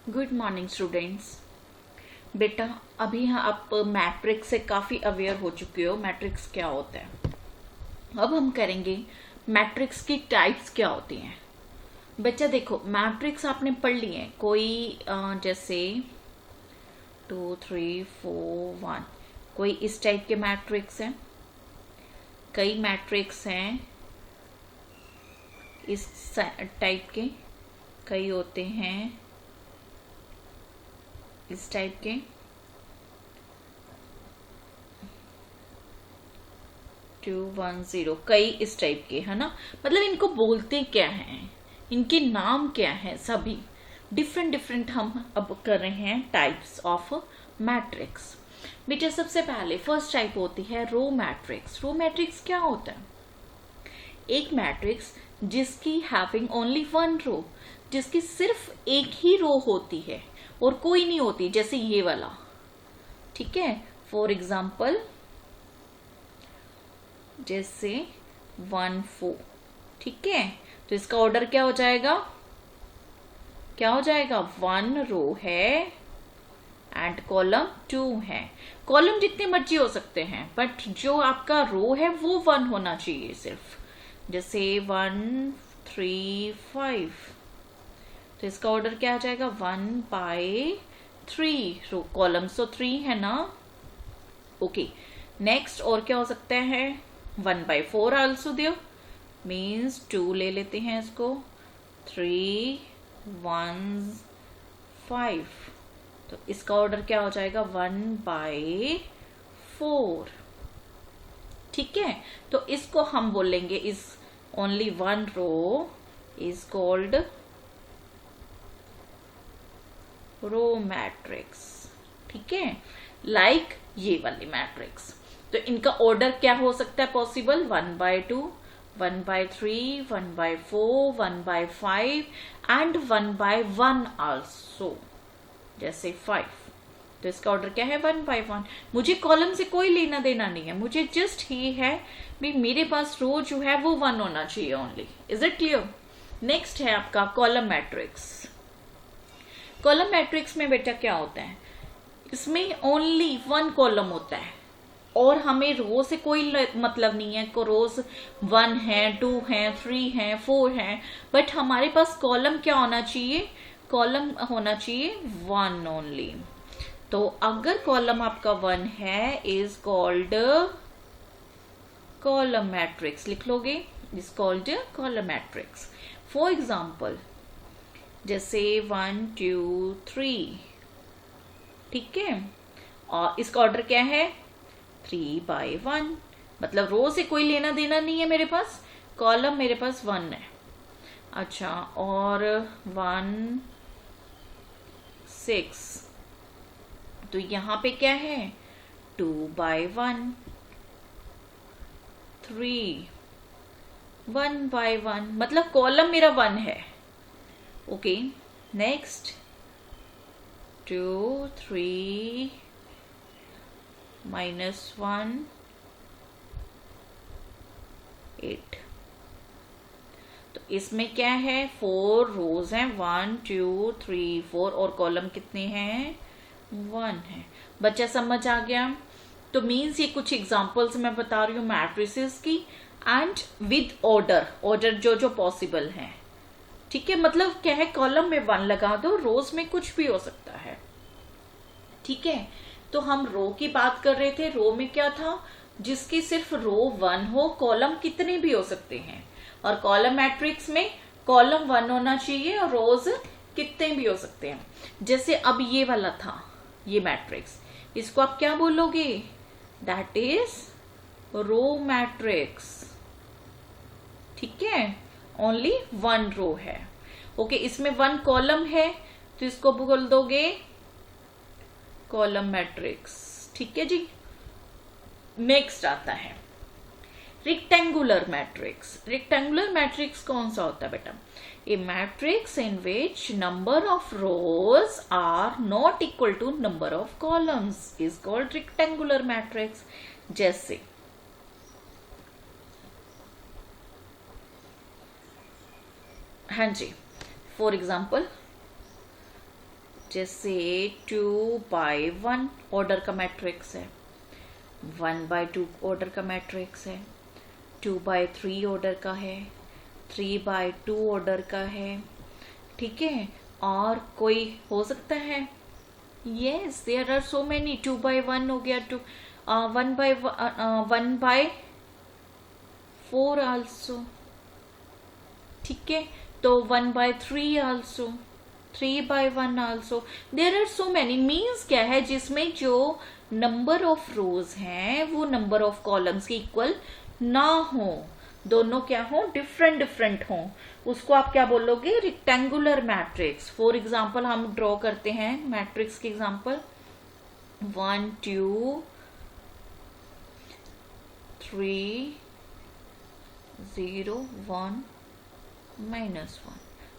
Good morning students. बेटा, अभी आप मैट्रिक्स से काफ़ी अवेयर हो चुके हो। मैट्रिक्स क्या होता है। अब हम करेंगे मैट्रिक्स की टाइप्स क्या होती हैं। बच्चा देखो, मैट्रिक्स आपने पढ़ ली है कोई जैसे 2 3 4 1, कोई इस टाइप के मैट्रिक्स हैं। कई मैट्रिक्स हैं इस टाइप के, कई होते हैं इस टाइप के। 2 1 0, कई इस टाइप के, है ना। मतलब इनको बोलते क्या हैं, इनके नाम क्या हैं, सभी डिफरेंट डिफरेंट हम अब कर रहे हैं टाइप्स ऑफ मैट्रिक्स। बेटा सबसे पहले फर्स्ट टाइप होती है रो मैट्रिक्स। रो मैट्रिक्स क्या होता है? एक मैट्रिक्स जिसकी हैविंग ओनली वन रो, जिसकी सिर्फ एक ही रो होती है और कोई नहीं होती, जैसे ये वाला। ठीक है, फॉर एग्जाम्पल जैसे 1 4। ठीक है, तो इसका ऑर्डर क्या हो जाएगा? क्या हो जाएगा? 1 रो है एंड कॉलम 2 है। कॉलम जितने मर्जी हो सकते हैं, बट जो आपका रो है वो 1 होना चाहिए सिर्फ। जैसे 1 3 5, तो इसका ऑर्डर क्या आ जाएगा? 1/3 रो, कॉलम्स तो 3 है ना। ओके, नेक्स्ट और क्या हो सकता है? 1/4 आल्सो देयर, मीन्स 2 ले लेते हैं इसको। 3 1 5, तो इसका ऑर्डर क्या हो जाएगा? 1/4। ठीक है, तो इसको हम बोलेंगे is only one row is called row matrix. ठीक है, लाइक ये वाली मैट्रिक्स। तो इनका ऑर्डर क्या हो सकता है पॉसिबल? 1/2, 1/3, 1/4, 1/5 एंड 1/1 आल्सो, जैसे 5। तो इसका ऑर्डर क्या है? 1/1। मुझे कॉलम से कोई लेना देना नहीं है, मुझे जस्ट ये है भी मेरे पास रो जो है वो 1 होना चाहिए only. Is it clear? Next है आपका कॉलम मैट्रिक्स। कॉलम मैट्रिक्स में बेटा क्या होता है? इसमें ओनली 1 कॉलम होता है और हमें रो से कोई मतलब नहीं है। को रोज 1 है, 2 है, 3 है, 4 है, बट हमारे पास कॉलम क्या होना चाहिए? कॉलम होना चाहिए 1 ओनली। तो अगर कॉलम आपका 1 है इज कॉल्ड कॉलम मैट्रिक्स। लिख लोगे, is called column matrix. For example जैसे 1 2 3। ठीक है, और इसका ऑर्डर क्या है? 3/1। मतलब रो से कोई लेना देना नहीं है मेरे पास, कॉलम मेरे पास 1 है। अच्छा, और 1 6, तो यहां पे क्या है? 2/1। 3 1/1, मतलब कॉलम मेरा 1 है। Okay, next 2 3 -1 8। तो इसमें क्या है? 4 रोज हैं, 1 2 3 4, और कॉलम कितने हैं? 1 है। बच्चा समझ आ गया? तो मीन्स ये कुछ एग्जांपल्स मैं बता रही हूँ मैट्रिसेस की, एंड विद ऑर्डर, ऑर्डर जो जो पॉसिबल है। ठीक है, मतलब क्या है? कॉलम में 1 लगा दो, रोज में कुछ भी हो सकता है। ठीक है, तो हम रो की बात कर रहे थे। रो में क्या था? जिसकी सिर्फ रो 1 हो, कॉलम कितने भी हो सकते हैं। और कॉलम मैट्रिक्स में कॉलम 1 होना चाहिए और रोज कितने भी हो सकते हैं। जैसे अब ये वाला था, ये मैट्रिक्स, इसको आप क्या बोलोगे? That is row matrix. ठीक है, ओनली 1 रो है। ओके, इसमें 1 कॉलम है, तो इसको बोल दोगे कॉलम मैट्रिक्स। ठीक है जी। नेक्स्ट आता है रेक्टेंगुलर मैट्रिक्स। रेक्टेंगुलर मैट्रिक्स कौन सा होता है बेटा? A matrix in which number of rows are not equal to number of columns is called rectangular matrix. जैसे हाँ जी, फॉर एग्जाम्पल जैसे 2/1 ऑर्डर का मैट्रिक्स है, 1/2 ऑर्डर का मैट्रिक्स है, 2/3 ऑर्डर का है, 3/2 ऑर्डर का है, ठीक है। और कोई हो सकता है, yes there are so many, 2/1 हो गया, 1/4 आल्सो, ठीक है। तो 1/3 also, 3/1 also, there are so many. Means क्या है, जिसमें जो नंबर ऑफ रोज हैं वो नंबर ऑफ कॉलम्स के इक्वल ना हो, दोनों क्या हो, डिफरेंट डिफरेंट हो, उसको आप क्या बोलोगे, रेक्टेंगुलर मैट्रिक्स। फॉर एग्जाम्पल हम ड्रॉ करते हैं मैट्रिक्स के एग्जाम्पल, 1 2 3 0 1 -1।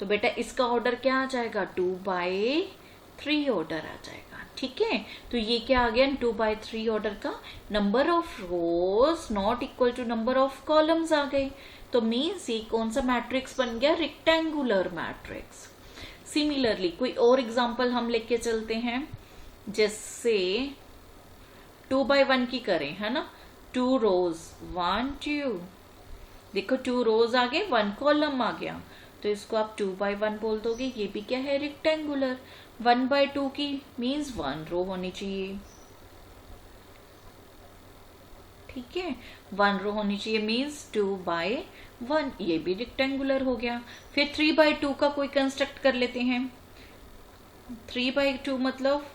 तो बेटा इसका ऑर्डर क्या आ जाएगा, 2/3 ऑर्डर आ जाएगा, ठीक है। तो ये क्या आ गया, 2/3 ऑर्डर का number of rows not equal to number of columns आ गए। तो मीन्स ये कौन सा मैट्रिक्स बन गया, रेक्टेंगुलर मैट्रिक्स। सिमिलरली कोई और एग्जांपल हम लेके चलते हैं, जैसे 2/1 की करें, है ना, 2 रोज 1 2, देखो 2 रोज आ गए, 1 कॉलम आ गया, तो इसको आप 2/1 बोल दोगे, ये भी क्या है, रेक्टेंगुलर। 1/2 की मीन्स 1 रो होनी चाहिए, ठीक है, 1 रो होनी चाहिए, मीन्स 2/1, ये भी रेक्टेंगुलर हो गया। फिर 3/2 का कोई कंस्ट्रक्ट कर लेते हैं, 3/2 मतलब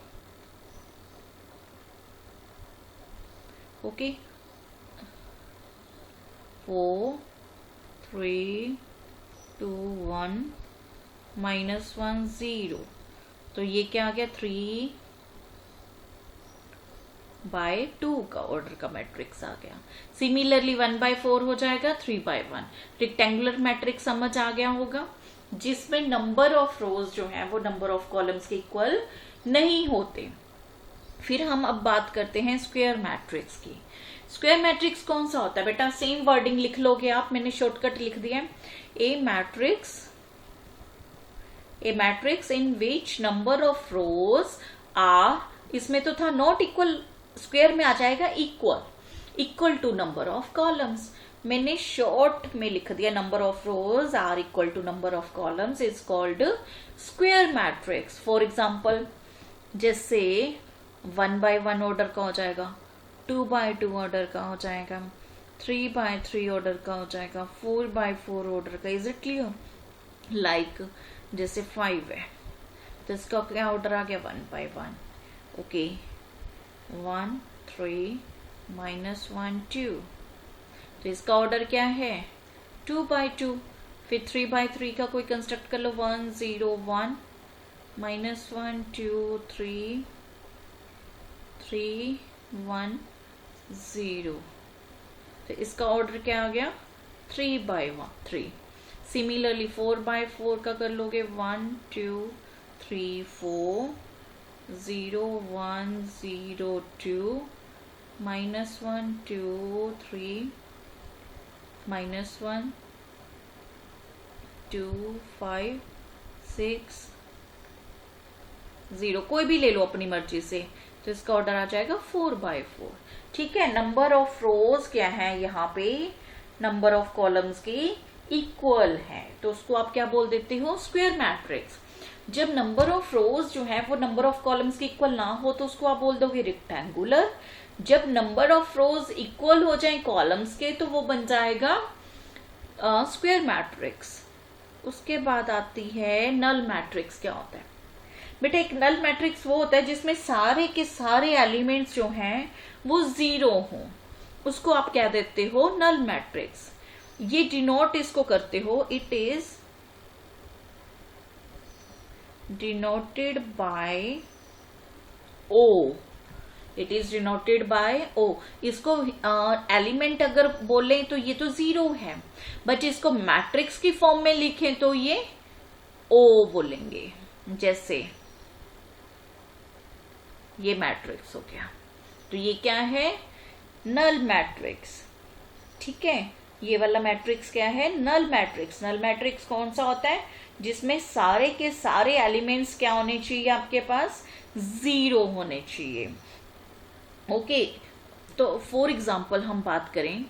ओके 4 3 2 1 -1 0, तो ये क्या आ गया, 3/2 का ऑर्डर का मैट्रिक्स आ गया। सिमिलरली 1/4 हो जाएगा, 3/1। रेक्टेंगुलर मैट्रिक्स समझ आ गया होगा, जिसमें नंबर ऑफ रोज जो है वो नंबर ऑफ कॉलम्स के इक्वल नहीं होते। फिर हम अब बात करते हैं स्क्वायर मैट्रिक्स की। स्क्वायर मैट्रिक्स कौन सा होता है बेटा, सेम वर्डिंग लिख लोगे आप, मैंने शॉर्टकट लिख दिया, a matrix in which number of rows are, इसमें तो था नॉट इक्वल, स्क्वायर में आ जाएगा equal to number of columns. मैंने शॉर्ट में लिख दिया, number of rows are equal to number of columns is called square matrix. For example जैसे 1/1 ऑर्डर का हो जाएगा, 2/2 ऑर्डर का हो जाएगा, 3/3 ऑर्डर का हो जाएगा, 4/4 ऑर्डर का। Is it clear? लाइक जैसे 5 है तो इसका क्या ऑर्डर आ गया, 1/1, ओके, 1 3 -1 2, तो इसका ऑर्डर क्या है, 2/2। फिर 3/3 का कोई कंस्ट्रक्ट कर लो, 1 0 1 -1 2 3 3 1 0, तो इसका ऑर्डर क्या आ गया, 3/3। सिमिलरली 4/4 का कर लोगे, 1 2 3 4 0 1 0 2 -1 2 3 -1 2 5 6 0, कोई भी ले लो अपनी मर्जी से, तो इसका ऑर्डर आ जाएगा 4/4, ठीक है। नंबर ऑफ रोज क्या है यहाँ पे, नंबर ऑफ कॉलम्स की इक्वल है, तो उसको आप क्या बोल देते हो, स्क्वायर मैट्रिक्स। जब नंबर ऑफ रोज जो है वो नंबर ऑफ कॉलम्स के इक्वल ना हो तो उसको आप बोल दोगे रेक्टेंगुलर। जब नंबर ऑफ रोज इक्वल हो जाए कॉलम्स के तो वो बन जाएगा स्क्वायर मैट्रिक्स। उसके बाद आती है नल मैट्रिक्स। क्या होता है बेटा, एक नल मैट्रिक्स वो होता है जिसमें सारे के सारे एलिमेंट्स जो हैं वो 0 हों, उसको आप क्या देते हो, नल मैट्रिक्स। ये डिनोट इसको करते हो, it is denoted by O, it is denoted by O. इसको एलिमेंट अगर बोले तो ये तो 0 है, बट इसको मैट्रिक्स की फॉर्म में लिखें तो ये ओ बोलेंगे। जैसे ये मैट्रिक्स हो गया, तो ये क्या है, नल मैट्रिक्स, ठीक है। ये वाला मैट्रिक्स क्या है, नल मैट्रिक्स। नल मैट्रिक्स कौन सा होता है, जिसमें सारे के सारे एलिमेंट्स क्या होने चाहिए, आपके पास 0 होने चाहिए। ओके, तो फॉर एग्जाम्पल हम बात करें,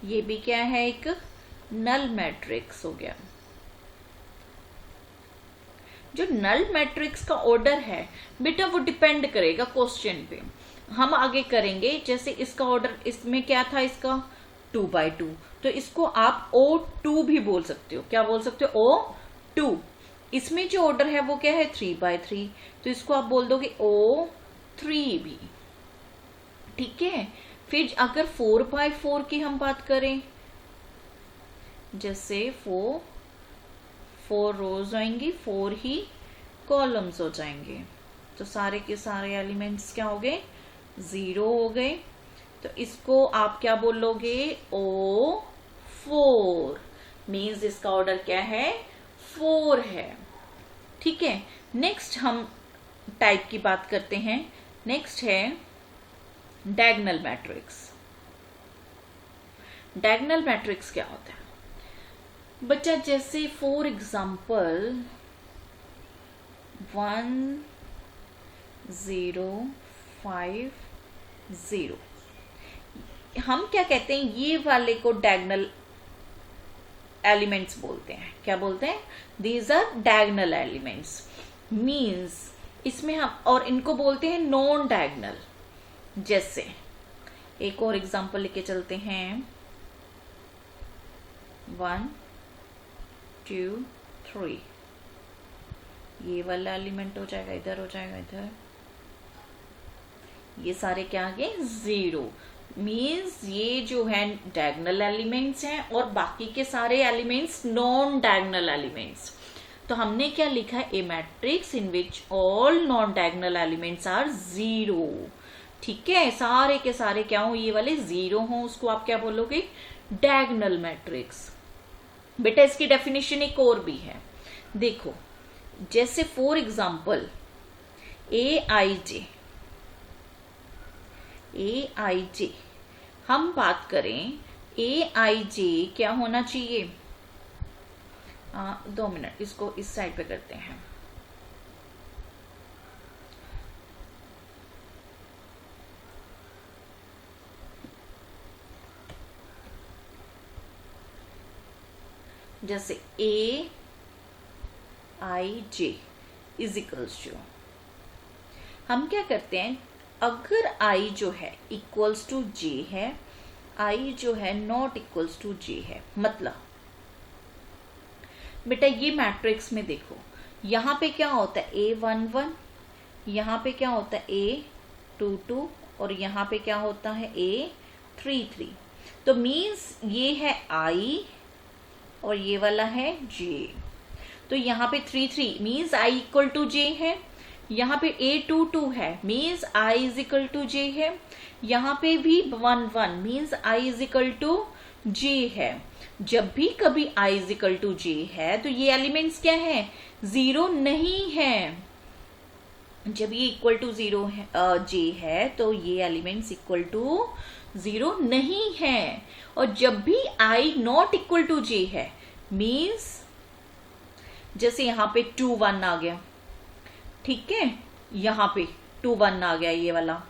ये भी क्या है, एक नल मैट्रिक्स हो गया। जो नल मैट्रिक्स का ऑर्डर है बेटा वो डिपेंड करेगा क्वेश्चन पे, हम आगे करेंगे। जैसे इसका ऑर्डर, इसमें क्या था, इसका 2/2, तो इसको आप O2 भी बोल सकते हो। क्या बोल सकते हो, O2। इसमें जो ऑर्डर है वो क्या है, 3/3, तो इसको आप बोल दोगे O3 भी। ठीक है, फिर अगर 4/4 की हम बात करें, जैसे 4 रोज आएंगी, 4 ही कॉलम्स हो जाएंगे, तो सारे के सारे एलिमेंट्स क्या हो गए, 0 हो गए। तो इसको आप क्या बोलोगे, O4, मीन्स इसका ऑर्डर क्या है, 4 है। ठीक है, नेक्स्ट हम टाइप की बात करते हैं। नेक्स्ट है डायगोनल मैट्रिक्स। डायगोनल मैट्रिक्स क्या होता है बच्चा, जैसे फॉर एग्जाम्पल 1 0 5 0, हम क्या कहते हैं, ये वाले को डायगोनल एलिमेंट्स बोलते हैं। क्या बोलते हैं, these are diagonal elements, means इसमें हम, और इनको बोलते हैं नॉन डायगोनल। जैसे एक और एग्जांपल लेके चलते हैं, 1 2 3, ये वाला एलिमेंट हो जाएगा, इधर हो जाएगा, इधर, ये सारे क्या आ गए, 0, मीन्स ये जो है डायगोनल एलिमेंट्स हैं और बाकी के सारे एलिमेंट्स नॉन डायगोनल एलिमेंट्स। तो हमने क्या लिखा है, a matrix in which all non diagonal elements are 0। ठीक है, सारे के सारे क्या हो, ये वाले 0 हो, उसको आप क्या बोलोगे, डायगोनल मैट्रिक्स। बेटा इसकी डेफिनेशन एक और भी है, देखो, जैसे फॉर एग्जाम्पल AIJ, हम बात करें AIJ क्या होना चाहिए, 2 मिनट, इसको इस साइड पे करते हैं। जैसे AIJ इज इक्वल्स टू, हम क्या करते हैं, अगर I जो है इक्वल्स टू J है, I जो है नॉट इक्वल्स टू J है, मतलब बेटा ये मैट्रिक्स में देखो, यहां पे क्या होता है, A11, यहां पे क्या होता है A22, और यहां पे क्या होता है A33। तो मीन्स ये है I और ये वाला है J। तो यहाँ पे 3 means I equal to J है, यहाँ पे A22 है, means I is equal to J है, यहाँ पे भी 1 means I is equal to J है। जब भी कभी I is equal to J है तो ये एलिमेंट्स क्या है, 0 नहीं है। जब ये इक्वल टू 0 है, J है, तो ये एलिमेंट्स इक्वल टू 0 नहीं है। और जब भी I not equal to J है, मीन्स जैसे यहां पे 2 1 आ गया, ठीक है, यहां पे 2 1 आ गया, ये वाला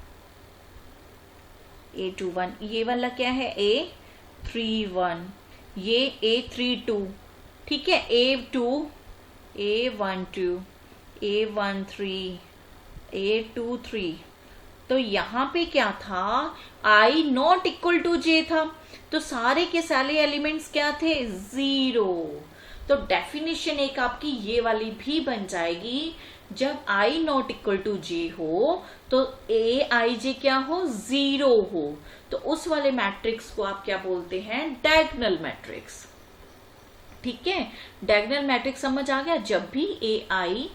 A21, ये वाला क्या है A31, ये A32, ठीक है, A2, A12, A13, A23। तो यहां पे क्या था, I not equal to J था, तो सारे के सारे एलिमेंट्स क्या थे, 0। तो डेफिनेशन एक आपकी ये वाली भी बन जाएगी, जब I not equal to J हो तो AIJ क्या हो, 0 हो, तो उस वाले मैट्रिक्स को आप क्या बोलते हैं, डायगोनल मैट्रिक्स। ठीक है, डायगोनल मैट्रिक्स समझ आ गया। जब भी AI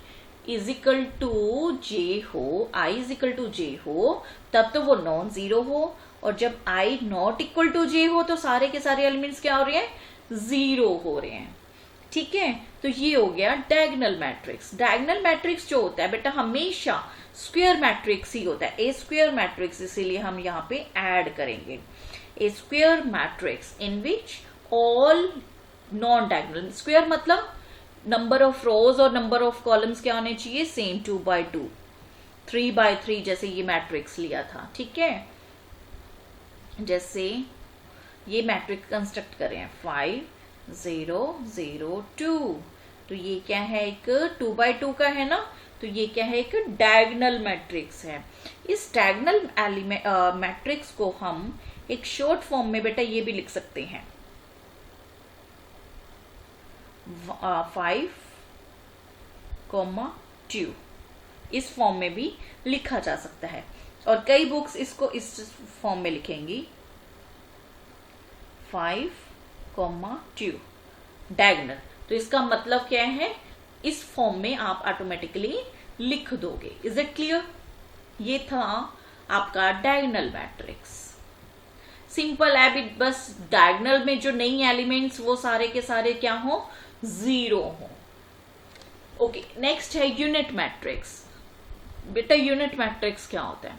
is equal to J हो, I is equal to J हो, तब तो वो नॉन 0 हो, और जब I not equal to J हो तो सारे के सारे एलिमेंट्स क्या हो रहे हैं, 0 हो रहे हैं। ठीक है, तो ये हो गया डायगोनल मैट्रिक्स। डायगोनल मैट्रिक्स जो होता है बेटा, हमेशा स्क्वायर मैट्रिक्स ही होता है, ए स्क्वायर मैट्रिक्स, इसीलिए हम यहाँ पे ऐड करेंगे a square matrix in which all non diagonal. Square मतलब नंबर ऑफ रोज और नंबर ऑफ कॉलम्स क्या होने चाहिए, सेम, 2x2, 3x3, जैसे ये मैट्रिक्स लिया था, ठीक है। जैसे ये मैट्रिक्स कंस्ट्रक्ट करें 5 0 0 2, तो ये क्या है, एक 2x2 का है ना, तो ये क्या है, एक डायगोनल मैट्रिक्स है। इस डायगोनल मैट्रिक्स को हम एक शॉर्ट फॉर्म में बेटा ये भी लिख सकते हैं, 5, 2, इस फॉर्म में भी लिखा जा सकता है। और कई बुक्स इसको इस फॉर्म में लिखेंगी, 5, 2 डायगोनल। तो इसका मतलब क्या है, इस फॉर्म में आप ऑटोमेटिकली लिख दोगे। Is it clear? ये था आपका डायगोनल मैट्रिक्स। सिंपल है, अभी बस डायगोनल में जो नई एलिमेंट्स वो सारे के सारे क्या हो, 0 हो। ओके, नेक्स्ट है यूनिट मैट्रिक्स। बेटा यूनिट मैट्रिक्स क्या होता है,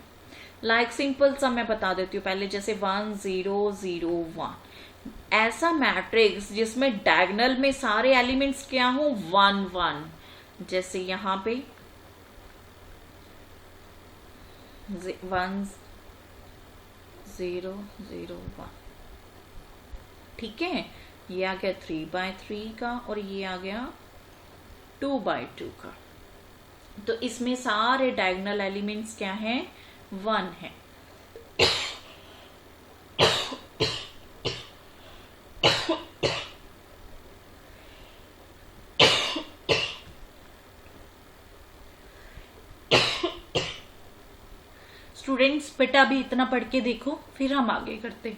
लाइक सिंपल सा मैं बता देती हूँ पहले, जैसे 1 0 0 1, ऐसा मैट्रिक्स जिसमें डायगोनल में सारे एलिमेंट्स क्या हो, 1 1, जैसे यहां पे 1 0 0 1, ठीक है। ये आ गया 3x3 का और ये आ गया 2x2 का। तो इसमें सारे डायगोनल एलिमेंट्स क्या हैं, 1 है। स्टूडेंट्स बेटा अभी इतना पढ़ के देखो, फिर हम आगे करते हैं।